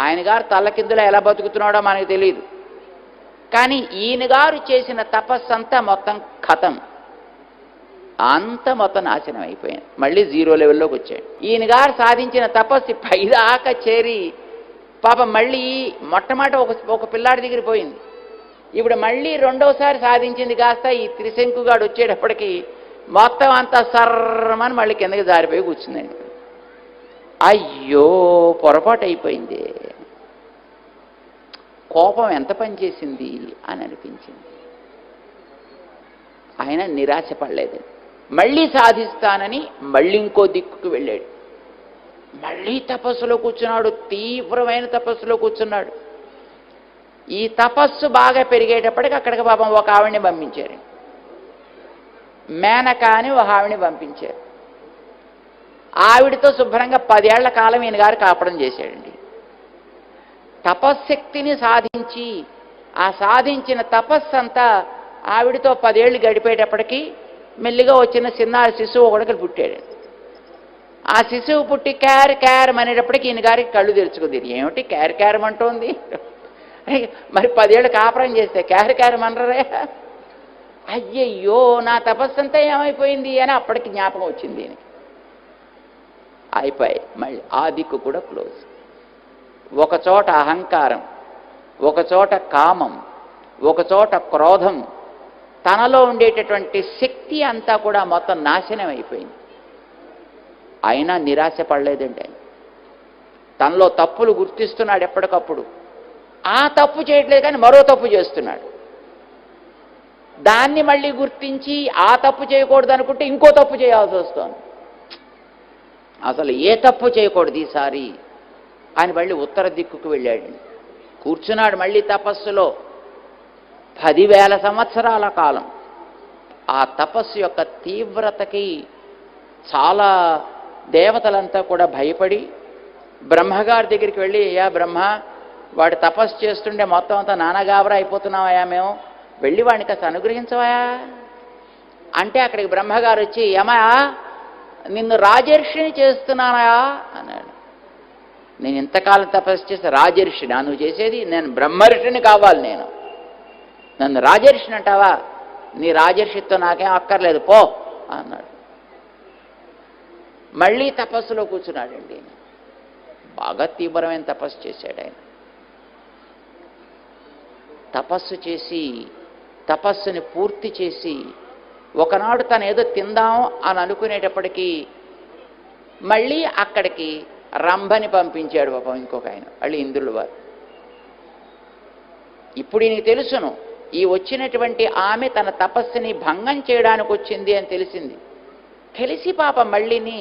ఆయన గారు తల్లకిందులో ఎలా బతుకుతున్నాడో మనకు తెలియదు. కానీ ఈయన గారు చేసిన తపస్సు అంతా మొత్తం ఖతం, అంత మొత్తం నాశనం అయిపోయింది. మళ్ళీ 0 లెవెల్లోకి వచ్చాడు. ఈయన గారు సాధించిన తపస్సు పైదాకా చేరి పాపం మళ్ళీ మొట్టమొదట ఒక పిల్లాడి దగ్గర పోయింది. ఇప్పుడు మళ్ళీ రెండోసారి సాధించింది కాస్త ఈ త్రిశంకుగాడు వచ్చేటప్పటికి మొత్తం అంతా సర్రమని మళ్ళీ కిందకి జారిపోయి కూర్చుందండి. అయ్యో పొరపాటు అయిపోయింది, కోపం ఎంత పనిచేసింది అని అనిపించింది. ఆయన నిరాశ పడలేదు, మళ్ళీ సాధిస్తానని మళ్ళీ ఇంకో దిక్కుకు వెళ్ళాడు. మళ్ళీ తపస్సులో కూర్చున్నాడు, తీవ్రమైన తపస్సులో కూర్చున్నాడు. ఈ తపస్సు బాగా పెరిగేటప్పటికి అక్కడికి పాపం ఒక ఆవిడని పంపించారు, మేనక అని ఒక ఆవిడని పంపించారు. ఆవిడతో శుభ్రంగా 10 ఏళ్ల కాలం ఈయన గారు కాపడం చేశాడండి. తపశ్శక్తిని సాధించి ఆ సాధించిన తపస్సు అంతా ఆవిడతో 10 ఏళ్ళు గడిపేటప్పటికీ మెల్లిగా వచ్చిన చిన్న శిశువు ఒకడికి పుట్టాడు. ఆ శిశువు పుట్టి క్యార్ అనేటప్పటికి ఈయన గారికి కళ్ళు తెరుచుకుంది. ఏమిటి క్యార్ అంటోంది, మరి 10 ఏళ్ళు కాపురం చేస్తే క్యార్ అనరే, అయ్యయ్యో నా తపస్సు అంతా ఏమైపోయింది అని అప్పటికి జ్ఞాపకం వచ్చింది ఈయనకి. అయిపోయి మళ్ళీ ఆ దిక్కు కూడా క్లోజ్. ఒకచోట అహంకారం, ఒకచోట కామం, ఒకచోట క్రోధం, తనలో ఉండేటటువంటి శక్తి అంతా కూడా మొత్తం నాశనం అయిపోయింది. అయినా నిరాశ పడలేదండి ఆయన. తనలో తప్పులు గుర్తిస్తున్నాడు ఎప్పటికప్పుడు. ఆ తప్పు చేయట్లేదు కానీ మరో తప్పు చేస్తున్నాడు. దాన్ని మళ్ళీ గుర్తించి ఆ తప్పు చేయకూడదు అనుకుంటే ఇంకో తప్పు చేయాల్సి వస్తుంది. అసలు ఏ తప్పు చేయకూడదు ఈసారి అని మళ్ళీ ఉత్తర దిక్కుకు వెళ్ళాడు. కూర్చున్నాడు మళ్ళీ తపస్సులో 10,000 సంవత్సరాల కాలం. ఆ తపస్సు యొక్క తీవ్రతకి చాలా దేవతలంతా కూడా భయపడి బ్రహ్మగారి దగ్గరికి వెళ్ళి, అయ్యా బ్రహ్మ, వాడు తపస్సు చేస్తుండే మొత్తం అంతా నానగాబరా అయిపోతున్నావయ్యా, మేము వెళ్ళి వాడిని కాస్త అనుగ్రహించవయా అంటే అక్కడికి బ్రహ్మగారు వచ్చి, ఏమయ్యా నిన్ను రాజర్షిని చేస్తున్నానయా అన్నాడు. నేను ఇంతకాలం తపస్సు చేస్తే రాజర్షిని నువ్వు చేసేది, నేను బ్రహ్మర్షిని కావాలి, నేను నన్ను రాజర్షిని అంటావా, నీ రాజర్షితో నాకేం అక్కర్లేదు పో అన్నాడు. మళ్ళీ తపస్సులో కూర్చున్నాడండి. బాగా తీవ్రమైన తపస్సు చేశాడు ఆయన. తపస్సు చేసి తపస్సుని పూర్తి చేసి ఒకనాడు తను ఏదో తిందాం అని అనుకునేటప్పటికీ మళ్ళీ అక్కడికి రంభని పంపించాడు పాపం ఇంకొక ఆయన, మళ్ళీ ఇంద్రుడు వారు. ఇప్పుడు ఈయనకి తెలుసును, ఈ వచ్చినటువంటి ఆమె తన తపస్సుని భంగం చేయడానికి వచ్చింది అని తెలిసింది. తెలిసి పాపం మళ్ళీని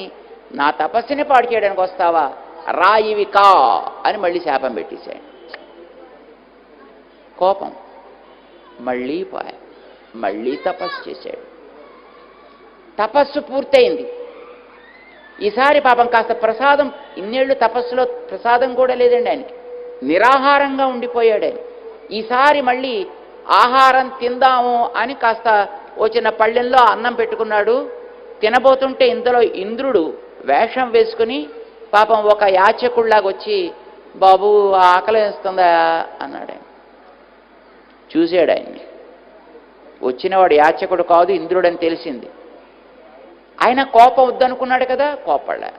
నా తపస్సుని పాడు చేయడానికి వస్తావా, రాయివి కా అని మళ్ళీ శాపం పెట్టేశాడు. కోపం మళ్ళీ పోయా, మళ్ళీ తపస్సు చేశాడు. తపస్సు పూర్తయింది. ఈసారి పాపం కాస్త ప్రసాదం, ఇన్నేళ్ళు తపస్సులో ప్రసాదం కూడా లేదండి ఆయనకి, నిరాహారంగా ఉండిపోయాడు ఆయన. ఈసారి మళ్ళీ ఆహారం తిందాము అని కాస్త వచ్చిన పళ్ళెంలో అన్నం పెట్టుకున్నాడు. తినబోతుంటే ఇందులో ఇంద్రుడు వేషం వేసుకుని పాపం ఒక యాచకుడిలాగా వచ్చి, బాబు ఆకలి వేస్తుందా అన్నాడు ఆయన. చూశాడు ఆయన్ని. వచ్చినవాడు యాచకుడు కాదు, ఇంద్రుడని తెలిసింది. ఆయన కోపం వద్దనుకున్నాడు కదా, కోపడలే.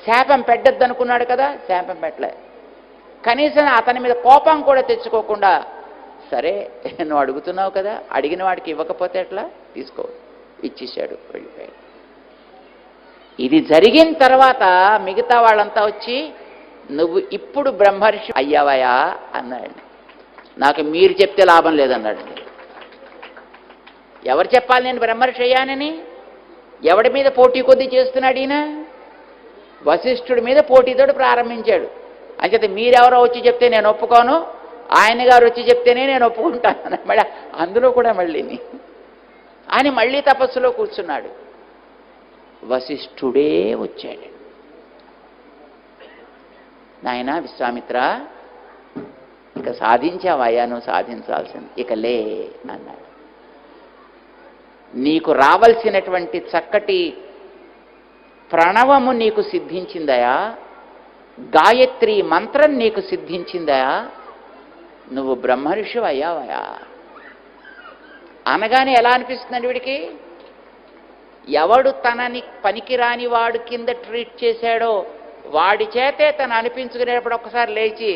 శాపం పెట్టద్దనుకున్నాడు కదా, శాపం పెట్టలే. కనీసం అతని మీద కోపం కూడా తెచ్చుకోకుండా, సరే నువ్వు అడుగుతున్నావు కదా, అడిగిన వాడికి ఇవ్వకపోతే ఎట్లా, తీసుకో, ఇచ్చేశాడు, వెళ్ళిపోయాడు. ఇది జరిగిన తర్వాత మిగతా వాళ్ళంతా వచ్చి, నువ్వు ఇప్పుడు బ్రహ్మర్షి అయ్యావయా అన్నాడు. నాకు మీరు చెప్తే లాభం లేదన్నాడు. ఎవరు చెప్పాలి నేను బ్రహ్మర్షి అయ్యానని? ఎవడి మీద పోటీ కొద్దీ చేస్తున్నాడు ఈయన? వశిష్ఠుడి మీద పోటీతో ప్రారంభించాడు. అంచేత మీరెవరో వచ్చి చెప్తే నేను ఒప్పుకోను, ఆయన గారు వచ్చి చెప్తేనే నేను ఒప్పుకుంటాను మళ్ళీ అందులో కూడా మళ్ళీని అని మళ్ళీ తపస్సులో కూర్చున్నాడు. వశిష్ఠుడే వచ్చాడు. నాయనా విశ్వామిత్ర, ఇక సాధించావయ్యా నువ్వు సాధించాల్సింది, ఇక లే అన్నాడు. నీకు రావలసినటువంటి చక్కటి ప్రణవము నీకు సిద్ధించిందయా, గాయత్రి మంత్రం నీకు సిద్ధించిందా, నువ్వు బ్రహ్మర్షి అయ్యావయా అనగానే ఎలా అనిపిస్తుందండి వీడికి? ఎవడు తనని పనికిరాని వాడు కింద ట్రీట్ చేశాడో వాడి చేతే తను అనిపించుకునేటప్పుడు ఒక్కసారి లేచి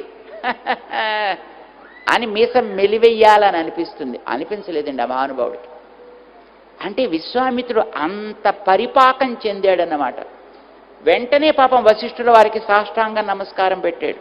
అని మీసం మెలివెయ్యాలని అనిపిస్తుంది. అనిపించలేదండి ఆ మహానుభావుడికి. అంటే విశ్వామిత్రుడు అంత పరిపాకం చెందాడన్నమాట. వెంటనే పాపం వశిష్ఠుల వారికి సాష్టాంగ నమస్కారం పెట్టాడు.